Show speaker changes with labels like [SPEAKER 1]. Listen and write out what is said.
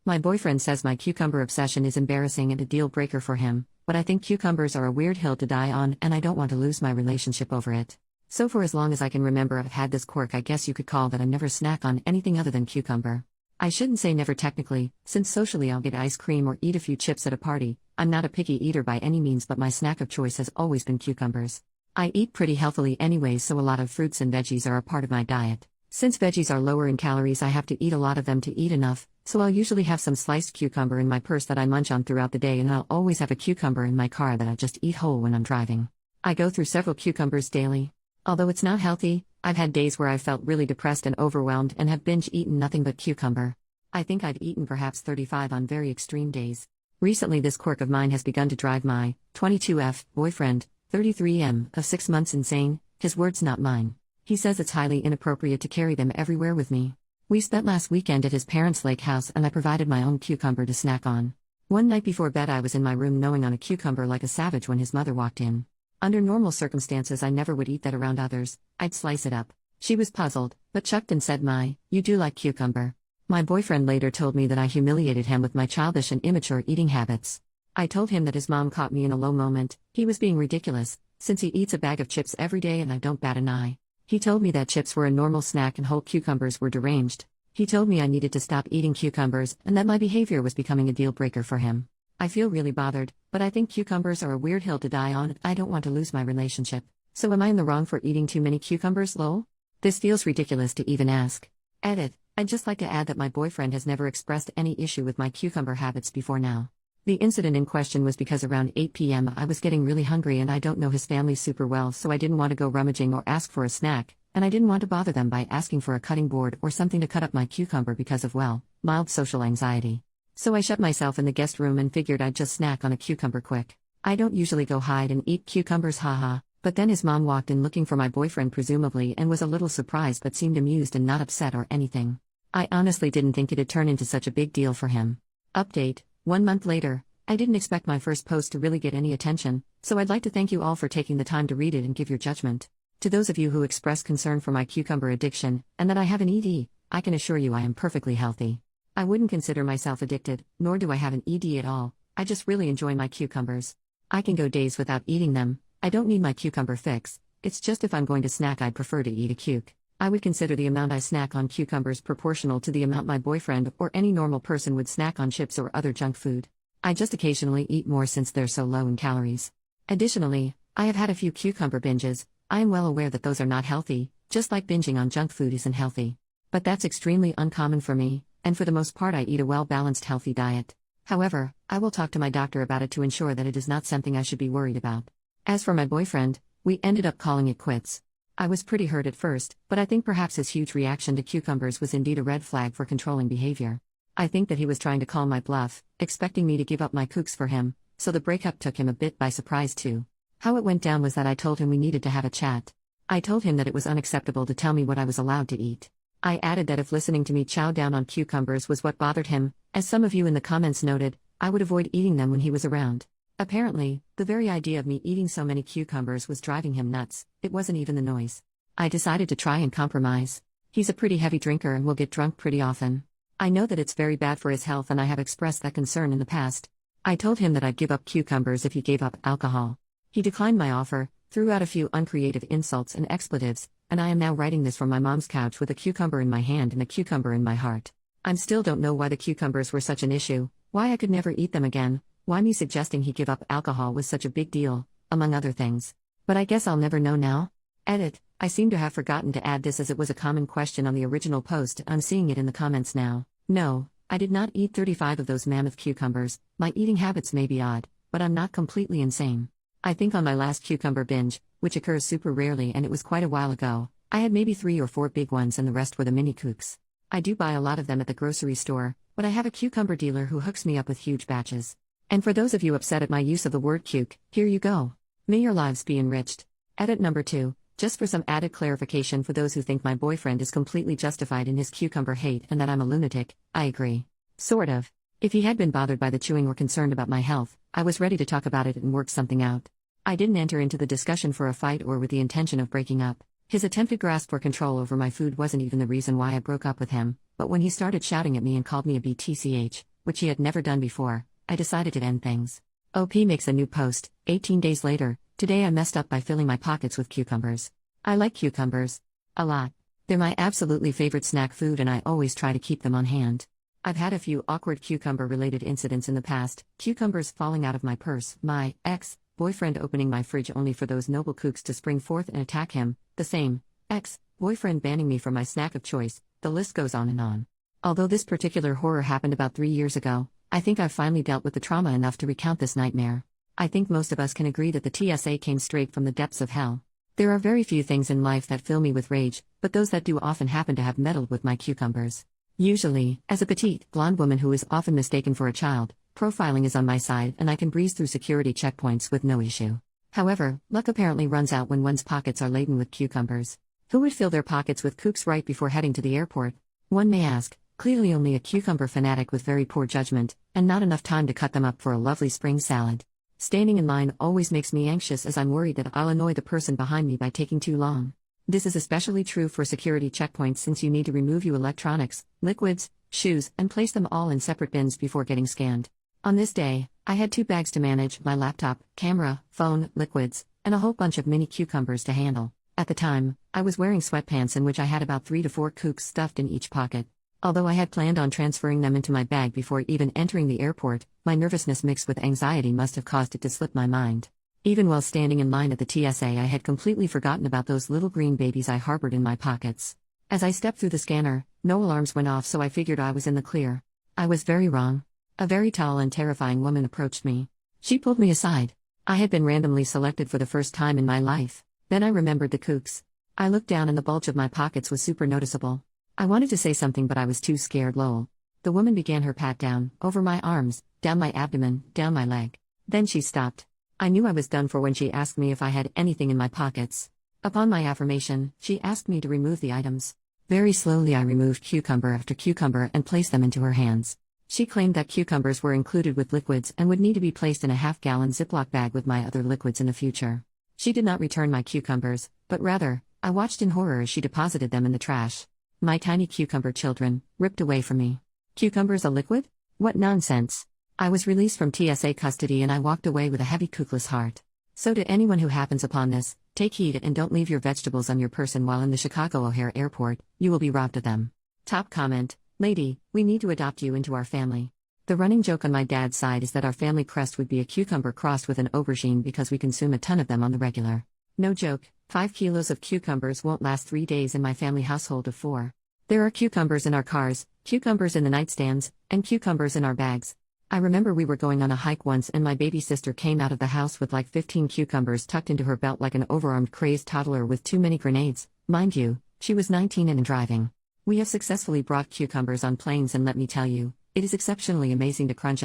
[SPEAKER 1] My boyfriend says my cucumber obsession is embarrassing and a deal breaker for him, but I think cucumbers are a weird hill to die on and I don't want to lose my relationship over it. So for as long as I can remember, I've had this quirk I guess you could call that I never snack on anything other than cucumber. I shouldn't say never technically, since socially I'll get ice cream or eat a few chips at a party. I'm not a picky eater by any means, but my snack of choice has always been cucumbers. I eat pretty healthily anyways, so a lot of fruits and veggies are a part of my diet. Since veggies are lower in calories, I have to eat a lot of them to eat enough, so I'll usually have some sliced cucumber in my purse that I munch on throughout the day, and I'll always have a cucumber in my car that I just eat whole when I'm driving. I go through several cucumbers daily. Although it's not healthy, I've had days where I felt really depressed and overwhelmed and have binge-eaten nothing but cucumber. I think I've eaten perhaps 35 on very extreme days. Recently this quirk of mine has begun to drive my 22F boyfriend, 33M, of 6 months insane, his words not mine. He says it's highly inappropriate to carry them everywhere with me. We spent last weekend at his parents' lake house and I provided my own cucumber to snack on. One night before bed I was in my room gnawing on a cucumber like a savage when his mother walked in. Under normal circumstances I never would eat that around others, I'd slice it up. She was puzzled, but chucked and said, "You do like cucumber." My boyfriend later told me that I humiliated him with my childish and immature eating habits. I told him that his mom caught me in a low moment. He was being ridiculous, since he eats a bag of chips every day and I don't bat an eye. He told me that chips were a normal snack and whole cucumbers were deranged. He told me I needed to stop eating cucumbers and that my behavior was becoming a deal breaker for him. I feel really bothered, but I think cucumbers are a weird hill to die on. I don't want to lose my relationship. So am I in the wrong for eating too many cucumbers, lol? This feels ridiculous to even ask. Edit. I'd just like to add that my boyfriend has never expressed any issue with my cucumber habits before now. The incident in question was because around 8 p.m. I was getting really hungry and I don't know his family super well, so I didn't want to go rummaging or ask for a snack, and I didn't want to bother them by asking for a cutting board or something to cut up my cucumber because of, mild social anxiety. So I shut myself in the guest room and figured I'd just snack on a cucumber quick. I don't usually go hide and eat cucumbers, haha. But then his mom walked in looking for my boyfriend presumably and was a little surprised but seemed amused and not upset or anything. I honestly didn't think it'd turn into such a big deal for him. Update: 1 month later. I didn't expect my first post to really get any attention, so I'd like to thank you all for taking the time to read it and give your judgment. To those of you who expressed concern for my cucumber addiction, and that I have an ED, I can assure you I am perfectly healthy. I wouldn't consider myself addicted, nor do I have an ED at all. I just really enjoy my cucumbers. I can go days without eating them. I don't need my cucumber fix. It's just if I'm going to snack I'd prefer to eat a cuke. I would consider the amount I snack on cucumbers proportional to the amount my boyfriend or any normal person would snack on chips or other junk food. I just occasionally eat more since they're so low in calories. Additionally, I have had a few cucumber binges. I am well aware that those are not healthy, just like binging on junk food isn't healthy. But that's extremely uncommon for me, and for the most part I eat a well-balanced healthy diet. However, I will talk to my doctor about it to ensure that it is not something I should be worried about. As for my boyfriend, we ended up calling it quits. I was pretty hurt at first, but I think perhaps his huge reaction to cucumbers was indeed a red flag for controlling behavior. I think that he was trying to call my bluff, expecting me to give up my kooks for him, so the breakup took him a bit by surprise too. How it went down was that I told him we needed to have a chat. I told him that it was unacceptable to tell me what I was allowed to eat. I added that if listening to me chow down on cucumbers was what bothered him, as some of you in the comments noted, I would avoid eating them when he was around. Apparently, the very idea of me eating so many cucumbers was driving him nuts. It wasn't even the noise. I decided to try and compromise. He's a pretty heavy drinker and will get drunk pretty often. I know that it's very bad for his health and I have expressed that concern in the past. I told him that I'd give up cucumbers if he gave up alcohol. He declined my offer, threw out a few uncreative insults and expletives, and I am now writing this from my mom's couch with a cucumber in my hand and a cucumber in my heart. I still don't know why the cucumbers were such an issue, why I could never eat them again, why me suggesting he give up alcohol was such a big deal, among other things. But I guess I'll never know now. Edit: I seem to have forgotten to add this as it was a common question on the original post. I'm seeing it in the comments now. No, I did not eat 35 of those mammoth cucumbers. My eating habits may be odd, but I'm not completely insane. I think on my last cucumber binge, which occurs super rarely and it was quite a while ago, I had maybe 3 or 4 big ones and the rest were the mini kooks. I do buy a lot of them at the grocery store, but I have a cucumber dealer who hooks me up with huge batches. And for those of you upset at my use of the word cuke, here you go. May your lives be enriched. Edit number 2. Just for some added clarification for those who think my boyfriend is completely justified in his cucumber hate and that I'm a lunatic, I agree. Sort of. If he had been bothered by the chewing or concerned about my health, I was ready to talk about it and work something out. I didn't enter into the discussion for a fight or with the intention of breaking up. His attempted grasp for control over my food wasn't even the reason why I broke up with him, but when he started shouting at me and called me a BTCH, which he had never done before, I decided to end things. OP makes a new post, 18 days later. Today I messed up by filling my pockets with cucumbers. I like cucumbers a lot. They're my absolutely favorite snack food and I always try to keep them on hand. I've had a few awkward cucumber-related incidents in the past, cucumbers falling out of my purse, my ex-boyfriend opening my fridge only for those noble kooks to spring forth and attack him, the same ex-boyfriend banning me from my snack of choice, the list goes on and on. Although this particular horror happened about 3 years ago, I think I've finally dealt with the trauma enough to recount this nightmare. I think most of us can agree that the TSA came straight from the depths of hell. There are very few things in life that fill me with rage, but those that do often happen to have meddled with my cucumbers. Usually, as a petite, blonde woman who is often mistaken for a child, profiling is on my side and I can breeze through security checkpoints with no issue. However, luck apparently runs out when one's pockets are laden with cucumbers. Who would fill their pockets with kooks right before heading to the airport? One may ask, clearly only a cucumber fanatic with very poor judgment, and not enough time to cut them up for a lovely spring salad. Standing in line always makes me anxious as I'm worried that I'll annoy the person behind me by taking too long. This is especially true for security checkpoints since you need to remove your electronics, liquids, shoes, and place them all in separate bins before getting scanned. On this day, I had 2 bags to manage: my laptop, camera, phone, liquids, and a whole bunch of mini cucumbers to handle. At the time, I was wearing sweatpants in which I had about 3 to 4 kooks stuffed in each pocket. Although I had planned on transferring them into my bag before even entering the airport, my nervousness mixed with anxiety must have caused it to slip my mind. Even while standing in line at the TSA, I had completely forgotten about those little green babies I harbored in my pockets. As I stepped through the scanner, no alarms went off, so I figured I was in the clear. I was very wrong. A very tall and terrifying woman approached me. She pulled me aside. I had been randomly selected for the first time in my life. Then I remembered the kooks. I looked down and the bulge of my pockets was super noticeable. I wanted to say something but I was too scared. Lol. The woman began her pat down, over my arms, down my abdomen, down my leg. Then she stopped. I knew I was done for when she asked me if I had anything in my pockets. Upon my affirmation, she asked me to remove the items. Very slowly I removed cucumber after cucumber and placed them into her hands. She claimed that cucumbers were included with liquids and would need to be placed in a half-gallon Ziploc bag with my other liquids in the future. She did not return my cucumbers, but rather, I watched in horror as she deposited them in the trash. My tiny cucumber children, ripped away from me. Cucumbers a liquid? What nonsense. I was released from TSA custody and I walked away with a heavy kookless heart. So to anyone who happens upon this, take heed and don't leave your vegetables on your person while in the Chicago O'Hare Airport, you will be robbed of them. Top comment: lady, we need to adopt you into our family. The running joke on my dad's side is that our family crest would be a cucumber crossed with an aubergine because we consume a ton of them on the regular. No joke, 5 kilos of cucumbers won't last 3 days in my family household of 4. There are cucumbers in our cars, cucumbers in the nightstands, and cucumbers in our bags. I remember we were going on a hike once and my baby sister came out of the house with like 15 cucumbers tucked into her belt like an overarmed crazed toddler with too many grenades. Mind you, she was 19 and driving. We have successfully brought cucumbers on planes and let me tell you, it is exceptionally amazing to crunch